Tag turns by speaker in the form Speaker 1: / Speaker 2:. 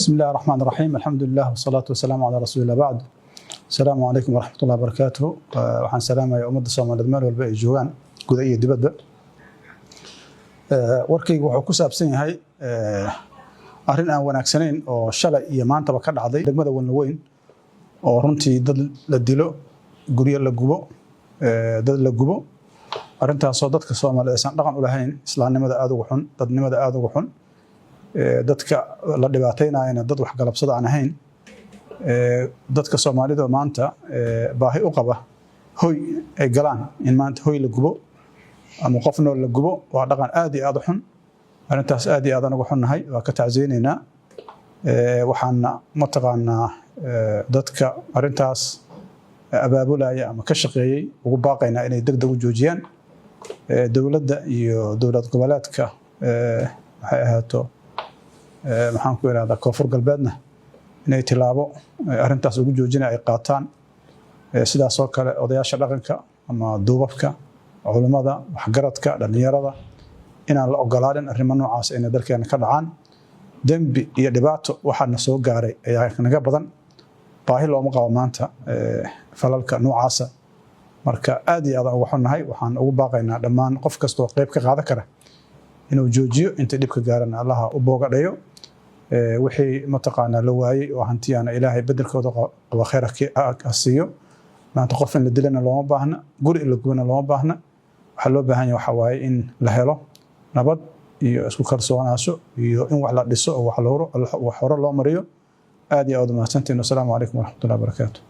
Speaker 1: بسم الله الرحمن الرحيم. الحمد لله والصلاة والسلام على رسول الله. بعد السلام عليكم ورحمة الله وبركاته. وحن سلامة يا أمد الصومال المال والباقي جوان قدائية دبدة. warkaygu wuxuu ku saabsan yahay arrin aan wanaagsaneyn oo shalay iyo maanta ka dhacday degmada Weyn oo runtii dad la dilo, guriyo la gubo, dad la gubo. arrintaas oo dadka Soomaaliyeed aysan dhaqan u lahayn, islaamnimada aad ugu xun, dadnimada aad ugu xun. dadka la dhibaataynayna dad wax galabsada aan ahayn. dadka Soomaalida maanta baahi u qaba hoy ay galaan in maanta hoy la gubo ama qof nool la gubo waa dhaqan aad iyo aad u xun. arrintaas aad iyo aad ugu xunnahay, waa ka tacsiinaynaa. waxaan mataqaanaa dadka arrintaas abaabulaya ama ka shaqeeyay ugu baaqaynaa inay degdeg u joojiyaan. dawladda iyo dawlad goboleedka waxay ahaato maxaan ku yiraahdaa koonfur galbeedna inay tilaabo arrintaas ugu joojinay ay qaataan. sidaas oo kale odayaasha dhaqanka ama duubabka culimada waxgaradka dhalinyarada inaan la ogolaanin arrimo noocaas inay dalkeena ka dhacaan. dambi iyo dhibaato waxaana soo gaaray ayaa naga badan, baahi looma qabo maanta falalka noocaasa. marka aad iyo aad ugu xunnahay, waxaan ugu baaqaynaa dhammaan qof kasta oo qayb ka qaadan kara inuu joojiyo inta dhibka gaarana allaha u boogadhayo. wixii mataqaanaa la waayay oo hantiyana ilaahay bedelkooda qaba khayr ha siiyo. maanta qof in la dilana looma baahna, guri in la gubana looma baahna. waxaa loo baahan yahay waxa waaye in la helo nabad iyo isku kalsoonaansho iyo in wax la dhiso oo wax hore loo mariyo. aad iyo aad u mahadsantihiin. Assalaamu calaykum waraxmatullaahi wabarakaatuh.